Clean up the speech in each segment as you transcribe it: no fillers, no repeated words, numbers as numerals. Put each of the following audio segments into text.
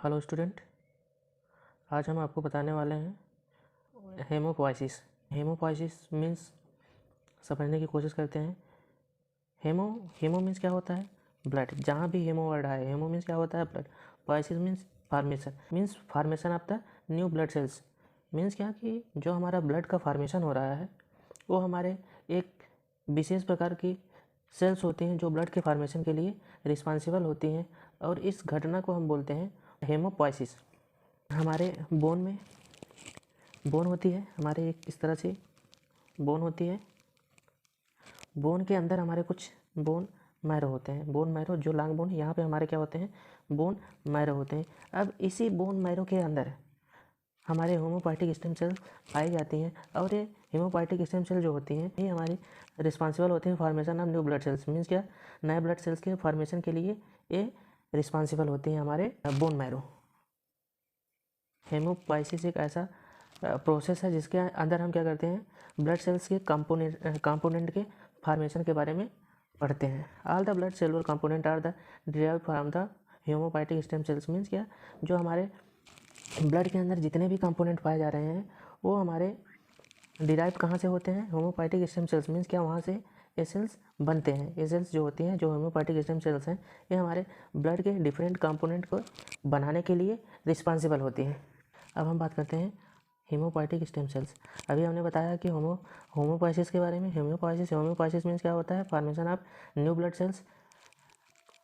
Hello student, आज हम आपको बताने वाले हैं हेमोपोइसिस। हेमोपोइसिस मीन्स समझने की कोशिश करते हैं। हेमो मीन्स क्या होता है? ब्लड। जहाँ भी हेमो वर्ड आए, हेमो मीन्स क्या होता है? Blood. Poiesis means formation of the new blood cells. Means क्या कि जो हमारा ब्लड का फार्मेशन हो रहा है वो हमारे एक विशेष प्रकार की सेल्स होती हैं जो ब्लड के फार्मेशन के लिए रिस्पॉन्सिबल होती हैं, और इस घटना को हम बोलते हैं हेमोपोइसिस। हमारे बोन होती है, हमारे एक इस तरह से बोन होती है। बोन के अंदर हमारे कुछ बोन मैरो होते हैं। बोन मैरो जो लॉन्ग बोन, यहाँ पे हमारे क्या होते हैं? बोन मैरो होते हैं। अब इसी बोन मैरो के अंदर हमारे होमोपाइटिक स्टेम सेल पाई जाती हैं, और ये हेमोपाइटिक स्टेम सेल जो होती हैं ये हमारी रिस्पॉन्सिबल होती हैं formation of new blood cells. Means क्या? नए ब्लड सेल्स के फॉर्मेशन के लिए ये रिस्पॉन्सिबल होती हैं हमारे बोन मैरो। हेमोपोइसिस एक ऐसा प्रोसेस है जिसके अंदर हम क्या करते हैं? ब्लड सेल्स के कंपोनेंट के फॉर्मेशन के बारे में पढ़ते हैं। All the blood cellular component are the derived from the hemopoietic stem cells. Means क्या? जो हमारे ब्लड के अंदर जितने भी कंपोनेंट पाए जा रहे हैं वो हमारे डिराइव कहाँ से होते हैं? Hemopoietic stem cells. मीन्स क्या? वहाँ से ये सेल्स बनते हैं। ये सेल्स जो होती हैं, जो होमोपाइटिक स्टेम सेल्स हैं, ये हमारे ब्लड के डिफरेंट कंपोनेंट को बनाने के लिए रिस्पॉन्सिबल होती हैं। अब हम बात करते हैं हेमोपोइटिक स्टेम सेल्स। अभी हमने बताया कि होमोपोइसिस के बारे में। होमोपोइसिस मीन्स क्या होता है? Formation of new blood cells.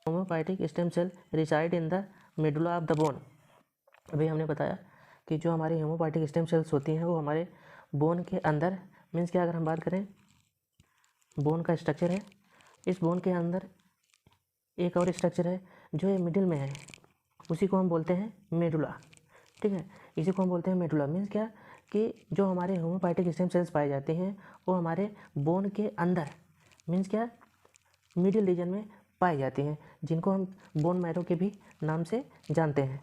Hemopoietic stem cell reside in the medulla of the bone. अभी हमने बताया कि जो हमारी हेमोपाइटिक स्टेम सेल्स होती हैं वो हमारे बोन के अंदर, मीन्स क्या? अगर हम बात करें बोन का स्ट्रक्चर है, इस बोन के अंदर एक और स्ट्रक्चर है जो ये मिडिल में है, उसी को हम बोलते हैं मेडुला। ठीक है, इसी को हम बोलते हैं मेडुला। मीन्स क्या? कि जो हमारे होमोपाइटिक स्टेम सेल्स पाए जाते हैं वो हमारे बोन के अंदर, मीन्स क्या? मिडिल रीजन में पाई जाती हैं, जिनको हम बोन मैरो के भी नाम से जानते हैं।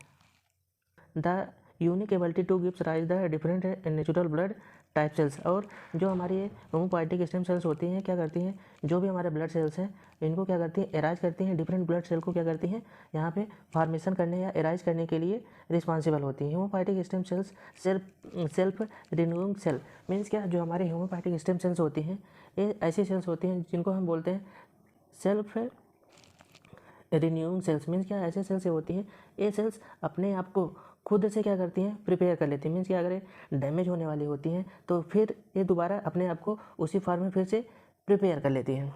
The unique ability to gives rise the different natural blood type cells. और जो हमारी होमोपाइटिक स्टेम सेल्स होती हैं क्या करती हैं? जो भी हमारे ब्लड सेल्स हैं इनको क्या करती हैं? एराइज करती हैं। डिफरेंट ब्लड सेल को क्या करती हैं? यहाँ पे फॉर्मेशन करने या एराइज करने के लिए रिस्पॉन्सिबल होती हैं। Hemopoietic stem cells self renewing cell. Means क्या? जो हमारे होमोपाइटिक स्टेम सेल्स होती हैं ये ऐसी सेल्स होती हैं जिनको हम बोलते हैं सेल्फ रिन्यूइंग सेल्स। मीन्स क्या? ऐसे सेल्स होती हैं, ये सेल्स अपने आप को खुद से क्या करती हैं? प्रिपेयर कर लेती हैं। मीन्स क्या? अगर ये डैमेज होने वाली होती हैं तो फिर ये दोबारा अपने आप को उसी फॉर्म में फिर से प्रिपेयर कर लेती हैं।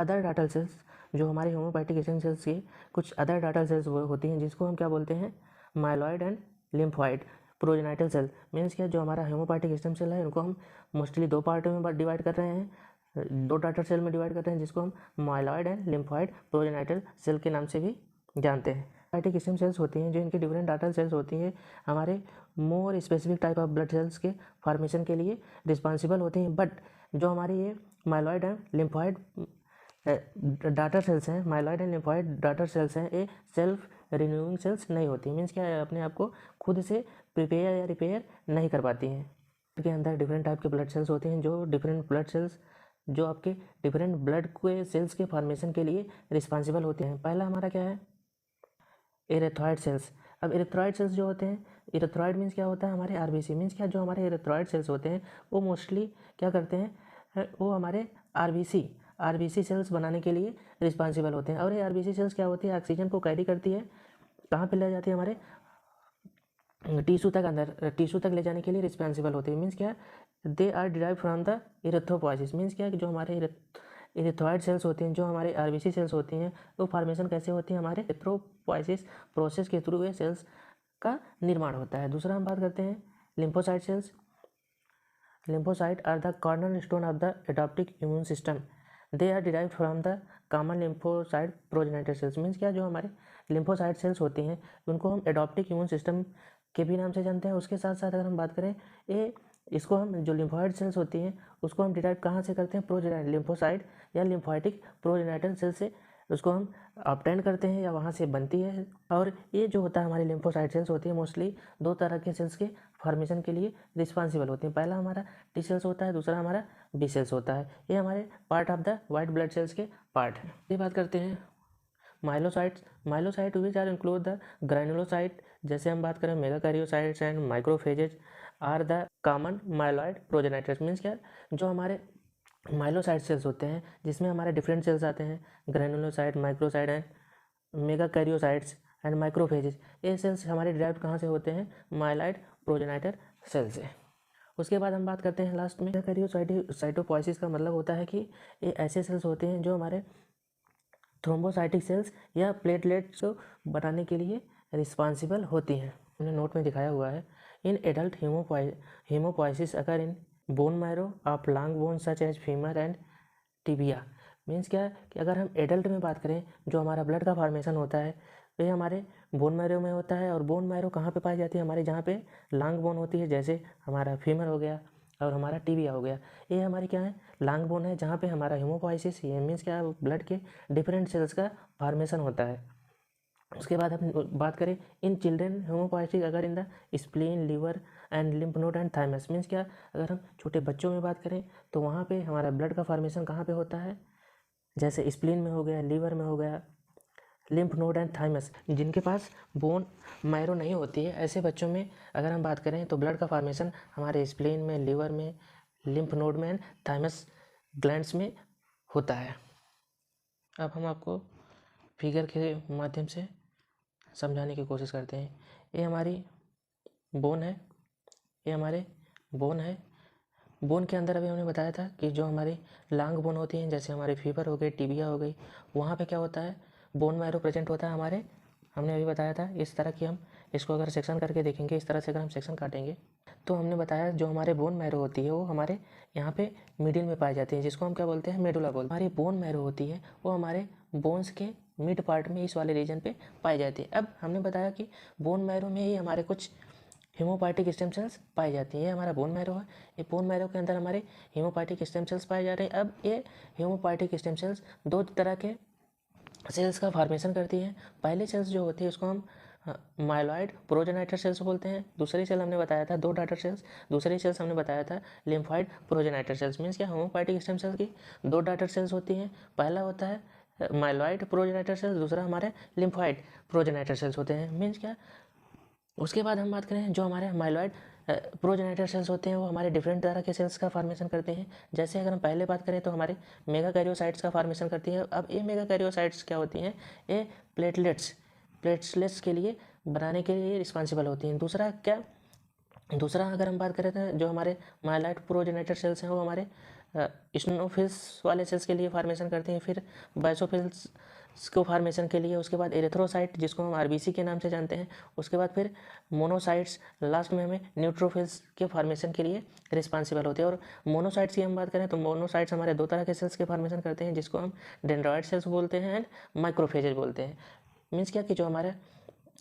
अदर डाटल सेल्स, जो हमारे होमोपाइटिक स्टेम सेल्स की कुछ अदर डाटल सेल्स होती हैं जिसको हम क्या बोलते हैं? Myeloid and lymphoid progenitor cell. Means क्या? जो हमारा होमोपाइटिक स्टेम सेल है उनको हम मोस्टली दो पार्टों में डिवाइड कर रहे हैं, दो डाटर सेल में डिवाइड करते हैं, जिसको हम myeloid and lymphoid progenitor cell के नाम से भी जानते हैं। पाइटिक स्टेम सेल्स होती हैं जो इनकी डिफरेंट डाटल सेल्स होती हैं हमारे more specific type of blood cells के फॉर्मेशन के लिए रिस्पॉन्सिबल होती हैं। बट जो हमारी ये myeloid and lymphoid daughter cells हैं, myeloid and lymphoid daughter cells हैं, ये सेल्फ रिन्यूइंग सेल्स नहीं होती। मीन्स क्या है? अपने आप को खुद से प्रिपेयर या रिपेयर नहीं कर पाती हैं। के अंदर डिफरेंट टाइप के ब्लड सेल्स होते हैं जो डिफरेंट ब्लड सेल्स जो आपके डिफरेंट ब्लड के सेल्स के फॉर्मेशन के लिए रिस्पॉन्सिबल होते हैं। पहला हमारा क्या है? Erythroid cells. अब एरिथ्रॉइड सेल्स जो होते हैं, एरिथ्रॉइड मीन्स क्या होता है? हमारे आरबीसी। मीन्स क्या? जो हमारे एरिथ्रॉइड सेल्स होते हैं वो मोस्टली क्या करते हैं? वो हमारे आरबीसी सेल्स बनाने के लिए रिस्पॉन्सिबल होते हैं। और ये आरबीसी सेल्स क्या होती है? ऑक्सीजन को कैरी करती है, कहाँ पे ले जाती है? हमारे टिश्यू तक, अंदर टिश्यू तक ले जाने के लिए रिस्पॉन्सिबल होते हैं। मीन्स क्या? They are derive from the erythropoiesis. Means क्या? जो हमारे इरेथ्रॉइड सेल्स होते हैं, जो हमारे आरबीसी सेल्स होती हैं, वो फॉर्मेशन कैसे होती है? हमारे इरेथ्रोपोइसिस प्रोसेस के थ्रू ये सेल्स का निर्माण होता है। दूसरा हम बात करते हैं lymphocyte cells. Lymphocyte are the corner stone of the adaptive immune system. They are derive from the common lymphocyte progenitor cells. Means क्या? जो हमारे लिम्फोसाइट सेल्स होती हैं उनको हम एडॉप्टिक इम्यून सिस्टम के भी नाम से जानते हैं। उसके साथ साथ अगर हम बात करें इसको हम जो लिम्फॉइड सेल्स होती हैं उसको हम डिराइव कहाँ से करते हैं? प्रोजेनाइटल लिम्फोसाइट या लिम्फोइटिक प्रोजेनाइटल सेल से उसको हम ऑब्टेन करते हैं या वहाँ से बनती है। और ये जो होता है हमारी लिम्फोसाइट सेल्स होती है मोस्टली दो तरह के सेल्स के फॉर्मेशन के लिए रिस्पॉन्सिबल होते हैं। पहला हमारा टी सेल्स होता है, दूसरा हमारा बी सेल्स होता है। ये हमारे part of the white blood cells के पार्ट है। ये बात करते हैं myelocyte which are include the granulocyte, जैसे हम बात करें megakaryocytes and microphages are the common myeloid progenitors. Means क्या, जो हमारे माइलोसाइट सेल्स होते हैं जिसमें हमारे डिफरेंट सेल्स आते हैं, granulocyte, microcyte and megakaryocytes and microphages. ये सेल्स हमारे डिराइव्ड कहाँ से होते हैं? माइलॉइड प्रोजेनेटर सेल से। उसके बाद हम बात करते हैं लास्ट में कैरियोसाइटोपोइसिस का मतलब होता है कि ये ऐसे सेल्स होते हैं जो हमारे थ्रोम्बोसाइटिक सेल्स या प्लेटलेट्स को बनाने के लिए रिस्पॉन्सिबल होती हैं। हमने नोट में दिखाया हुआ है, इन एडल्ट हेमोपोइसिस अगर in bone marrow of long bone such as femur and tibia. Means क्या है कि अगर हम एडल्ट में बात करें, जो हमारा ब्लड का फॉर्मेशन होता है ये हमारे बोन मैरो में होता है। और बोन मैरो कहाँ पे पाई जाती है? हमारे जहाँ पे लॉन्ग बोन होती है, जैसे हमारा फीमर हो गया और हमारा टिबिया हो गया। ये हमारी क्या है? लॉन्ग बोन है, जहाँ पे हमारा हेमोपोइसिस, ये मीन्स क्या है, ब्लड के डिफरेंट सेल्स का फॉर्मेशन होता है। उसके बाद हम बात करें इन चिल्ड्रेन हेमोपोइसिस अगर in the spleen, liver and lymph node and thymus. Means क्या, अगर हम छोटे बच्चों में बात करें तो वहाँ पे हमारा ब्लड का फॉर्मेशन कहाँ पे होता है? जैसे स्प्लीन में हो गया, लीवर में हो गया, लिम्फ नोड एंड थाइमस। जिनके पास बोन मैरो नहीं होती है, ऐसे बच्चों में अगर हम बात करें तो ब्लड का फॉर्मेशन हमारे स्प्लीन में, लीवर में, लिम्फ नोड में एंड थाइमस ग्लैंड्स में होता है। अब हम आपको फिगर के माध्यम से समझाने की कोशिश करते हैं। ये हमारी बोन है, ये हमारे बोन है। बोन के अंदर अभी हमने बताया था कि जो हमारी लॉन्ग बोन होती हैं, जैसे हमारे फीवर हो गई, टिबिया हो गई, वहाँ पे क्या होता है? बोन मैरो प्रेजेंट होता है हमारे। हमने अभी बताया था इस तरह की, हम इसको अगर सेक्शन करके देखेंगे, इस तरह से अगर हम सेक्शन काटेंगे तो हमने बताया जो हमारे बोन मैरो होती है वो हमारे यहाँ पे मिडिल में पाई जाती है, जिसको हम क्या बोलते हैं? मेडुला बोलते हैं। हमारी बोन मैरो होती है वो हमारे बोन्स के मिड पार्ट में, इस वाले रीजन पे पाई जाती है। अब हमने बताया कि बोन मैरो में ही हमारे कुछ हेमोपाइटिक स्टेम सेल्स पाई जाती है। ये हमारा बोन मैरो है, ये बोन मैरो के अंदर हमारे हेमोपाइटिक स्टेम सेल्स पाए जा रहे हैं। अब ये हेमोपाइटिक स्टेम सेल्स दो तरह के सेल्स का फॉर्मेशन करती हैं। पहले सेल्स जो होती है उसको हम माइलॉइड प्रोजेनाइटर सेल्स बोलते हैं। दूसरी सेल हमने बताया था दो डाटर सेल्स, दूसरी सेल्स हमने बताया था लिम्फॉइड प्रोजेनाइटर सेल्स। मीन्स क्या, होमोपाइटिक स्टेम सेल्स की दो डाटर सेल्स होती हैं। पहला होता है माइलॉइड प्रोजेनाइटर सेल्स, दूसरा हमारे लिम्फॉइड प्रोजेनाइटर सेल्स होते हैं। मीन्स क्या, उसके बाद हम बात करें जो हमारे माइलॉइड प्रोजेनेटर सेल्स होते हैं वो हमारे डिफरेंट तरह के सेल्स का फॉर्मेशन करते हैं। जैसे अगर हम पहले बात करें तो हमारे मेगाकैरियोसाइट्स का फॉर्मेशन करती है। अब ये मेगाकैरियोसाइट्स क्या होती हैं? ये प्लेटलेट्स के लिए बनाने के लिए रिस्पॉन्सिबल होती हैं। दूसरा अगर हम बात करें तो जो हमारे माइलॉइड प्रोजेनेटर सेल्स हैं वो हमारे स्नोफिल्स वाले सेल्स के लिए फॉर्मेशन करते हैं, फिर बाइसोफिल्स को फॉर्मेशन के लिए। उसके बाद एरिथ्रोसाइट, जिसको हम आरबीसी के नाम से जानते हैं। उसके बाद फिर मोनोसाइट्स, लास्ट में हमें न्यूट्रोफिल्स के फॉर्मेशन के लिए रिस्पॉन्सिबल होते हैं। और मोनोसाइट्स की हम बात करें तो मोनोसाइट्स हमारे दो तरह के सेल्स के फॉर्मेशन करते हैं, जिसको हम डेंड्रॉइड सेल्स बोलते हैं एंड माइक्रोफेजेज बोलते हैं। मीन्स क्या कि जो हमारे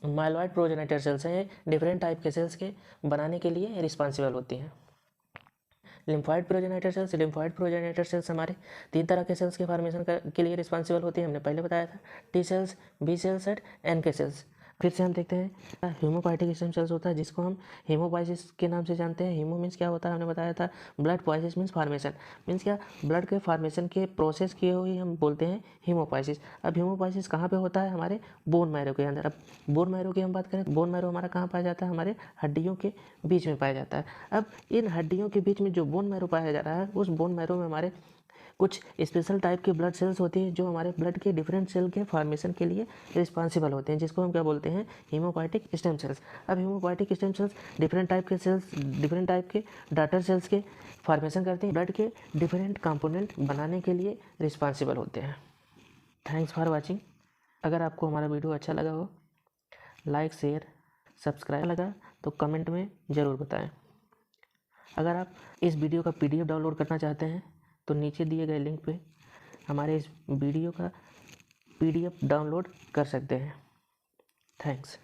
माइलॉइड प्रोजेनेटर सेल्स हैं डिफरेंट टाइप के सेल्स के बनाने के लिए रिस्पॉन्सिबल होती हैं। लिम्फॉइड प्रोजेनेटर सेल्स हमारे तीन तरह के सेल्स के फॉर्मेशन के लिए रिस्पॉन्सिबल होती है। हमने पहले बताया था T cells, B cells and NK cells. फिर से हम देखते हैं हेमोपाइटिक स्टेम सेल्स होता है, जिसको हम हेमोपाइसिस के नाम से जानते हैं। हेमो मीन्स क्या होता है? हमने बताया था blood Pisces means formation. Means क्या, ब्लड के फॉर्मेशन के प्रोसेस किए हुए हम बोलते हैं हेमोपाइसिस। अब हेमोपाइसिस कहाँ पे होता है? हमारे बोन मैरो के अंदर। अब बोन मैरो की हम बात करें, बोन मैरो हमारा कहाँ पाया जाता है? हमारे हड्डियों के बीच में पाया जाता है। अब इन हड्डियों के बीच में जो बोन मैरो पाया जा रहा है, उस बोन मैरो में हमारे कुछ स्पेशल टाइप के ब्लड सेल्स होती हैं जो हमारे ब्लड के डिफरेंट सेल के फॉर्मेशन के लिए रिस्पॉन्सिबल होते हैं, जिसको हम क्या बोलते हैं? हेमोपाइटिक स्टेम सेल्स। अब हेमोपाइटिक स्टेम सेल्स डिफरेंट टाइप के डाटर सेल्स के फॉर्मेशन करते हैं, ब्लड के डिफरेंट कंपोनेंट बनाने के लिए रिस्पॉन्सिबल होते हैं। Thanks for watching. अगर आपको हमारा वीडियो अच्छा लगा हो, लाइक, शेयर, सब्सक्राइब लगा तो कमेंट में ज़रूर बताएं। अगर आप इस वीडियो का PDF डाउनलोड करना चाहते हैं तो नीचे दिए गए लिंक पे हमारे इस वीडियो का PDF डाउनलोड कर सकते हैं। थैंक्स।